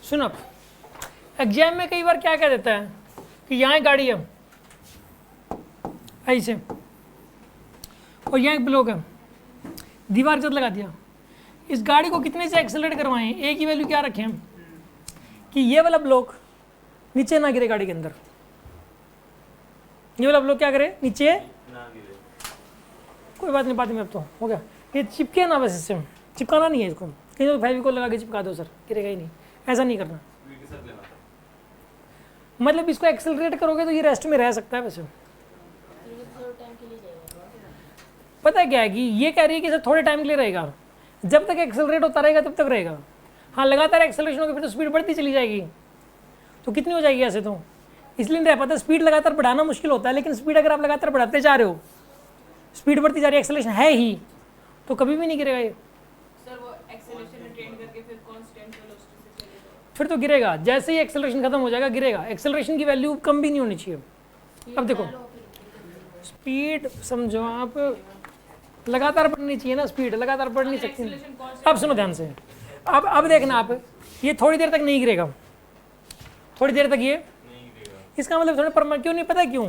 सुनो, एग्जाम में कई बार क्या कह देता है कि यहाँ एक गाड़ी है ऐसे और यहाँ एक ब्लॉक है, दीवार जब लगा दिया, इस गाड़ी को कितने से एक्सेलरेट करवाएं, ए की वैल्यू क्या रखें कि ये वाला ब्लॉक नीचे ना गिरे गाड़ी के अंदर, ये वाला ब्लॉक क्या करे नीचे ना गिरे। कोई बात नहीं, बाद में अब तो हो गया, ये चिपके ना, बस इससे चिपकाना नहीं है इसको, कहीं तो फेविकोल लगा के चिपका दो सर, गिरेगा ही नहीं, ऐसा नहीं करना। मतलब इसको एक्सेलरेट करोगे तो ये रेस्ट में रह सकता है वैसे। पता है क्या है कि ये कह रही है कि सर थोड़े टाइम के लिए रहेगा, जब तक एक्सेलरेट होता रहेगा तब तक रहेगा। हाँ, लगातार एक्सेलरेशन होगी फिर तो स्पीड बढ़ती चली जाएगी, तो कितनी हो जाएगी ऐसे तो, इसलिए नहीं रह पाता। स्पीड लगातार बढ़ाना मुश्किल होता है, लेकिन स्पीड अगर आप लगातार बढ़ाते जा रहे हो, स्पीड बढ़ती जा रही है, एक्सेलरेशन है ही, तो कभी भी नहीं गिरेगा ये। सर वो एक्सेलरेशन रिटेन करके फिर कांस्टेंट वेलोसिटी से चलेगा, फिर तो गिरेगा, जैसे ही एक्सेलरेशन खत्म हो जाएगा गिरेगा। एक्सेलरेशन की वैल्यू कम भी नहीं होनी चाहिए। अब देखो स्पीड समझो आप, लगातार बढ़नी चाहिए ना, स्पीड लगातार बढ़ नहीं सकती। अब सुनो ध्यान से, अब देखना आप, ये थोड़ी देर तक नहीं गिरेगा, थोड़ी देर तक ये नहीं गिरेगा। इसका मतलब थोड़ा परमानेंट क्यों नहीं, पता है क्यों?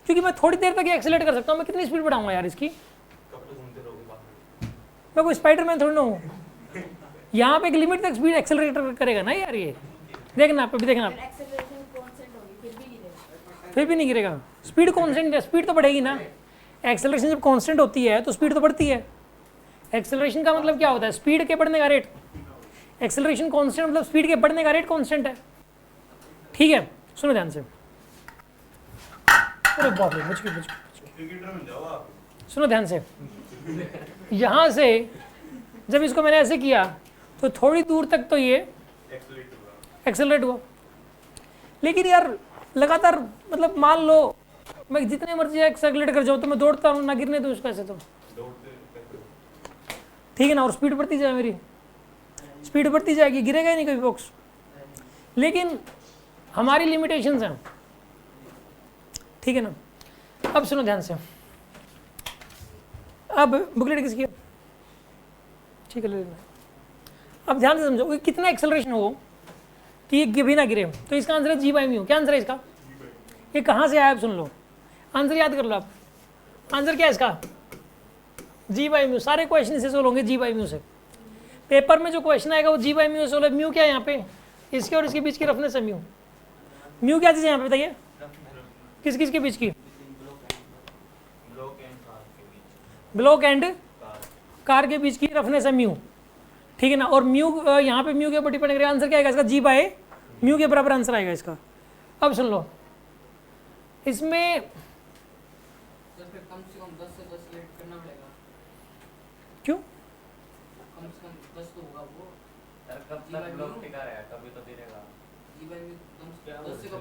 क्योंकि मैं थोड़ी देर तक ये एक्सेलरेट कर सकता हूँ। मैं कितनी स्पीड बढ़ाऊंगा यार इसकी, मैं कोई स्पाइडरमैन थोड़ी ना हूँ। यहाँ पे एक लिमिट तक स्पीड एक्सेलरेट करेगा ना यार ये, देखना आप, अभी देखना आप, फिर भी नहीं गिरेगा। स्पीड कांस्टेंट है, स्पीड तो बढ़ेगी ना। एक्सेलरेशन जब कांस्टेंट होती है तो स्पीड तो बढ़ती है। एक्सेलरेशन का मतलब क्या होता है? स्पीड के बढ़ने का रेट। एक्सेलरेशन कांस्टेंट मतलब स्पीड के बढ़ने का रेट कांस्टेंट है, ठीक है? सुनो ध्यान से, अरे बाप रे, बच गई। सुनो ध्यान से, यहाँ से जब इसको मैंने ऐसे किया तो थोड़ी दूर तक तो ये एक्सेलरेट हुआ, लेकिन यार लगातार, मतलब मान लो मैं जितने मर्जी एक्सेलरेट कर जाऊँ तो मैं दौड़ता हूँ, ना गिरने दूँ उसको ऐसे, तो ठीक है ना। और स्पीड बढ़ती जाए, मेरी स्पीड बढ़ती जाएगी, गिरेगा ही नहीं कोई बॉक्स। लेकिन हमारी लिमिटेशंस हैं, ठीक है ना। अब सुनो ध्यान से, अब बुकलेट किसकी है? ठीक है, ले लेना। अब ध्यान से समझो कि कितना एक्सेलरेशन हो कि ये भी ना गिरे, तो इसका आंसर है जी बाई म्यू। क्या आंसर है इसका? ये कहाँ से आया आप सुन लो, आंसर याद कर लो आप। आंसर क्या है इसका? जी बाई म्यू। सारे क्वेश्चन से सोल्व होंगे जी बाई म्यू से। पेपर में जो क्वेश्चन आएगा वो जी बाई म्यू सोल्व है। म्यू क्या है यहाँ पे? इसके और इसके बीच की रफनेस है म्यू। म्यू क्या चीज़ है यहाँ पे बताइए? किस किस के बीच की? ब्लॉक एंड कार के बीच की रफनेस है म्यू, ठीक है ना। और म्यू यहाँ पे म्यू के ऊपर डिपेंड करेगा। आंसर क्या आएगा इसका? जी बाय म्यू के बराबर आंसर आएगा इसका। अब सुन लो, इसमें कम से कम 10 से 10 लेट करना पड़ेगा। क्यों? कम से कम 10 तो होगा वो। सर कब तक ब्लॉक टिका रहेगा, कभी तो गिरेगा। जी बाई कम से कम 10 से कम।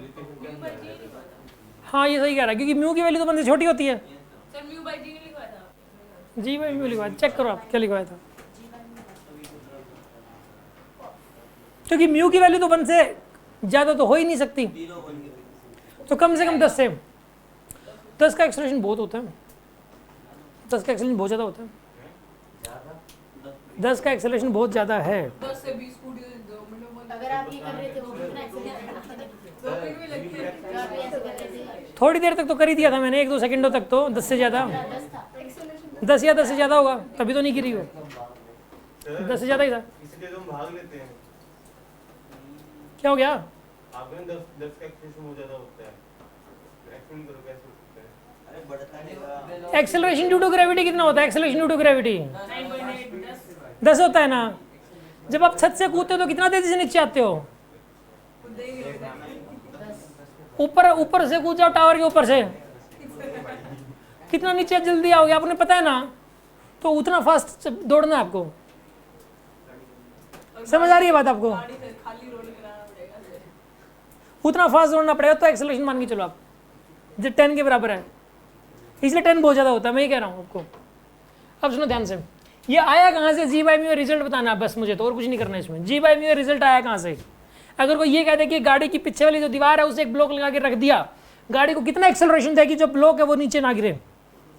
हाँ, ये सही कह रहा है, क्योंकि म्यू की वैल्यू तो बंदे छोटी होती है। सर म्यू बाई जी नहीं लिखवाया था? जी बाई म्यू लिखवाया, चेक करो आप क्या लिखवाया था। क्योंकि म्यू की वैल्यू तो 1 से ज़्यादा तो हो ही नहीं सकती, तो कम से कम 10 से 10 का एक्सेलरेशन बहुत होता है। 10 का एक्सेलरेशन बहुत ज़्यादा होता है। 10 का एक्सेलरेशन बहुत ज़्यादा है। 10 से 20 स्कूटी मतलब अगर आप ये कर रहे थे वो कितना एक्सीडेंट तो फिर भी लगती है। थोड़ी देर तक तो कर ही दिया था मैंने, 1-2 सेकंडों तक तो। 10 से ज़्यादा, 10 या 10 से ज़्यादा होगा, तभी तो नहीं गिरी हो। 10 से ज़्यादा ही था। इसलिए तो हम भाग लेते हैं। क्या हो गया? आपने 10 का एक्सेलरेशन बहुत ज्यादा होता है, एक्सपेरिमेंट करो कैसे होता है। अरे बढ़ता नहीं। एक्सेलरेशन ड्यू टू ग्रेविटी कितना होता है? एक्सेलरेशन ड्यू टू ग्रेविटी 9.8 10 होता है ना। जब आप छत से कूदते हो तो कितना तेजी से नीचे आते हो? ऊपर से कूद जाओ टावर के ऊपर से, कितना नीचे जल्दी आओगे? आपने पता है ना, तो उतना फास्ट दौड़ना है आपको। समझ आ रही है बात आपको? खाली रोड कराना पड़ेगा, उतना फास्ट दौड़ना पड़ेगा, तो एक्सेलरेशन मान के चलो आप जो 10 के बराबर है। इसलिए 10 बहुत ज़्यादा होता है, मैं ये कह रहा हूँ आपको। अब सुनो ध्यान से, ये आया कहाँ से? जी बाई म्यू रिजल्ट बताना है बस मुझे, तो और कुछ नहीं करना इसमें। जी बाई म्यू रिजल्ट आया कहाँ से? अगर कोई ये कहते कि गाड़ी की पीछे वाली जो दीवार है उसे एक ब्लॉक लगा के रख दिया, गाड़ी को कितना एक्सेलरेशन देगी जो ब्लॉक है वो नीचे ना गिरे?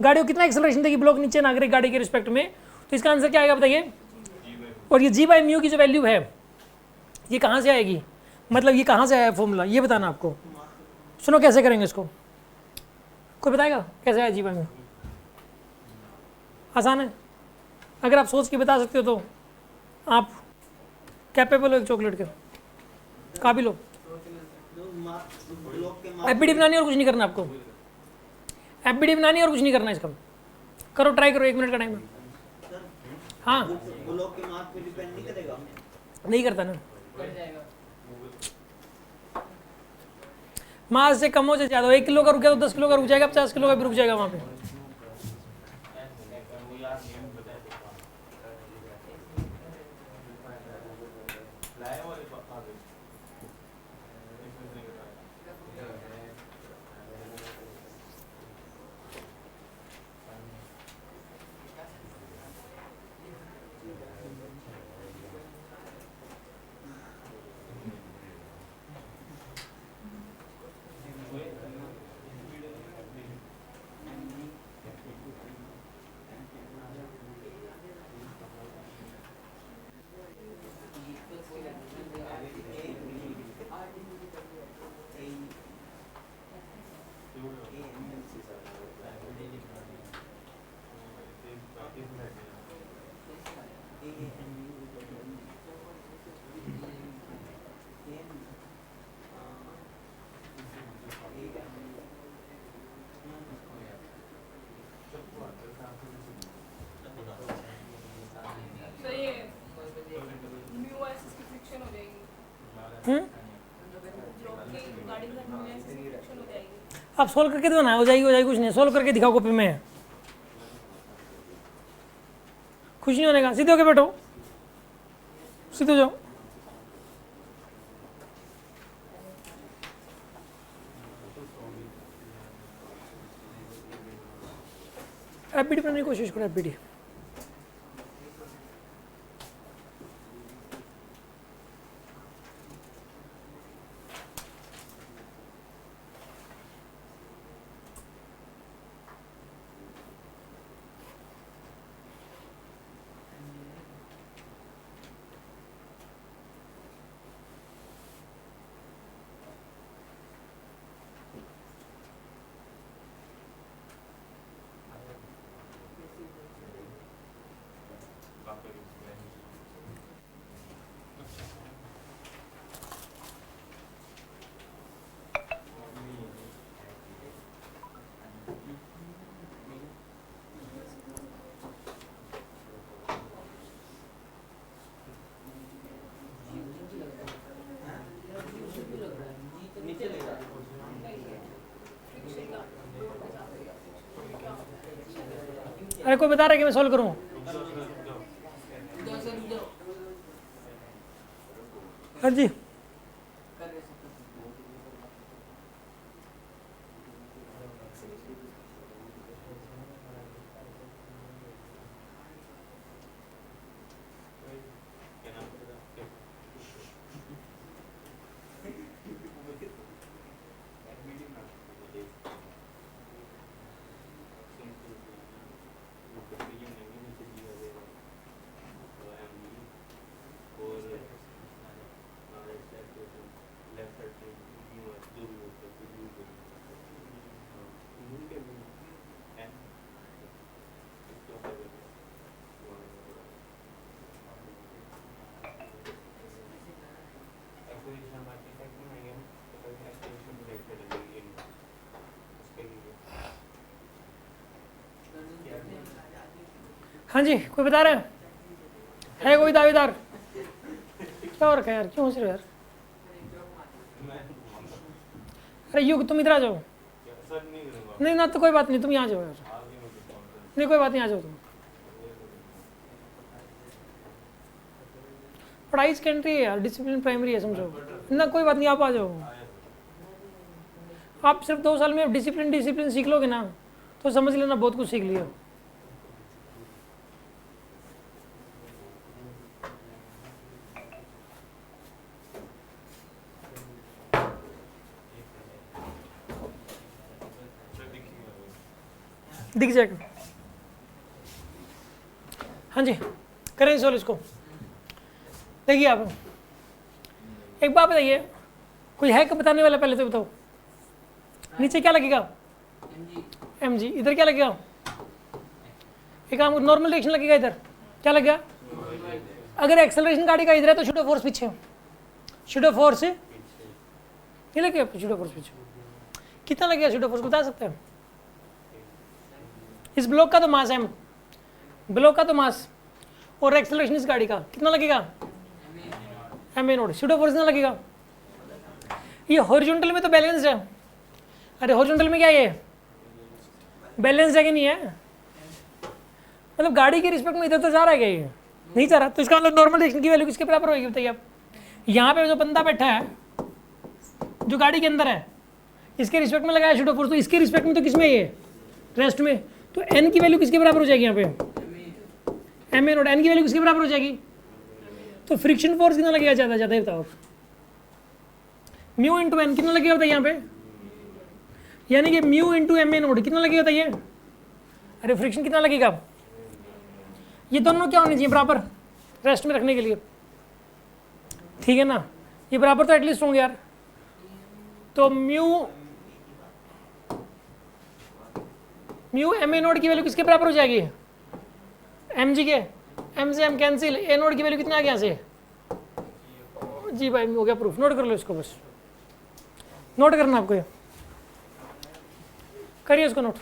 गाड़ी को कितना एक्सेलरेशन देगी ब्लॉक नीचे ना गिरे गाड़ी के रिस्पेक्ट में? तो इसका आंसर क्या आएगा बताइए? और ये जी बाई म्यू की जो वैल्यू है ये कहाँ से आएगी, मतलब ये कहाँ से आया फॉर्मूला, ये बताना आपको। सुनो कैसे करेंगे इसको, कोई बताएगा कैसे आया जीवन में? आसान है, अगर आप सोच के बता सकते हो तो आप कैपेबल हो एक चॉकलेट के, काबिल हो। एफबीडी बनानी और कुछ नहीं करना आपको, एफबीडी बनानी और कुछ नहीं करना इसका। करो, ट्राई करो, 1 मिनट का टाइम है। हाँ ब्लॉक के मार्क पे डिपेंड नहीं करेगा, नहीं करता ना, मास से कम हो जाए ज़्यादा हो, 1 किलो का रुक गया तो 10 किलो का रुक जाएगा, 50 किलो का भी रुक जाएगा वहाँ पे। तो ये म्यू एसिस की फ्रिक्शन हो जाएगी, ब्लॉक के रिगार्डिंग दैट म्यू एसिस की फ्रिक्शन हो जाएगी। आप सोल्व करके दो ना, हो जाएगी कुछ नहीं, सोल्व करके दिखाओ कॉपी में, कुछ नहीं होने का। सीधे होके बैठो, सीधे हो जाओ। एफबीडी बनाने की कोशिश करो, एफबीडी। अरे कोई बता रहा है कि मैं सोल्व करूँ? हाँ जी, हाँ जी, कोई बता रहा है कोई दावेदार? क्या हो रखा है यार, क्यों हंस रहे हो यार? अरे युग तुम इधर आ जाओ। नहीं ना तो कोई बात नहीं, तुम यहाँ जाओ यार। नहीं कोई बात नहीं, आ जाओ तुम। पढ़ाई सेकेंडरी है यार, डिसिप्लिन प्राइमरी है, समझो ना। कोई बात नहीं, आप आ जाओ। आप सिर्फ 2 साल में डिसिप्लिन सीख लोगे ना तो समझ लेना बहुत कुछ सीख लिया। दिख जाएगा। हाँ जी, करें सोल्व इसको। देखिए आप एक बात बताइए, कोई है कि बताने वाला? पहले तो बताओ, नीचे क्या लगेगा? mg। इधर क्या लगेगा? एक काम, नॉर्मल डायरेक्शन लगेगा, इधर क्या लगेगा? अगर एक्सेलरेशन गाड़ी का इधर है तो शूडो फोर्स पीछे, शूडो फोर्स नहीं लगेगा, शूडो फोर्स पीछे। कितना लगेगा शूडो फोर्स, बता सकते हैं? इस ब्लॉक का तो मास है, ब्लॉक का तो मास, और एक्सेलरेशन इस गाड़ी का कितना लगेगा? M A naught. Pseudo force कितना लगेगा? ये हॉरिजॉन्टल में तो बैलेंस है। अरे हॉरिजॉन्टल में क्या है, बैलेंस है कि नहीं है? मतलब गाड़ी के रिस्पेक्ट में इधर तो जा रहा है क्या? ये नहीं जा रहा, तो इसका मतलब नॉर्मल डायरेक्शन की वैल्यू किसके बराबर होगी बताइए आप? यहाँ पे जो बंदा बैठा है, जो गाड़ी के अंदर है, इसके रिस्पेक्ट में लगाया शूडो फोर्स, तो इसके रिस्पेक्ट में तो किसमें ये रेस्ट में, तो एन की वैल्यू किसके बराबर हो जाएगी यहाँ पे? M A naught. एन की वैल्यू किसके बराबर हो जाएगी? तो फ्रिक्शन फोर्स कितना लगेगा ज़्यादा ज़्यादा बताओ? म्यू इंटू एन कितना लगेगा बताइए यहाँ पे? यानी कि mu into M A naught कितना लगेगा बताइए? अरे फ्रिक्शन कितना लगेगा? ये दोनों क्या होने चाहिए? बराबर, रेस्ट में रखने के लिए, ठीक है ना? ये बराबर तो एटलीस्ट होंगे यार। तो म्यू एम ए नोट की वैल्यू किसके बराबर हो जाएगी? एम जी के। एम से एम कैंसिल, ए नोट की वैल्यू कितना आ गया यहाँ से? जी भाई हो गया प्रूफ। नोट कर लो इसको, बस नोट करना आपको, ये करिए इसको नोट।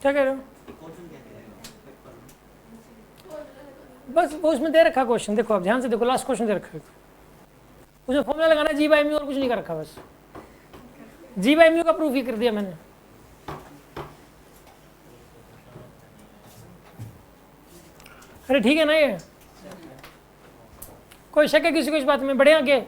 क्या कह रहे हो? बस वो उसमें दे रखा क्वेश्चन, देखो आप ध्यान से देखो, लास्ट क्वेश्चन दे रखा है, उसमें फॉर्मूला लगाना जी बाई म्यू और कुछ नहीं कर रखा, बस जी बाई म्यू का प्रूफ ही कर दिया मैंने। अरे ठीक है ना, ये कोई शक है किसी को इस बात में? बढ़े आगे।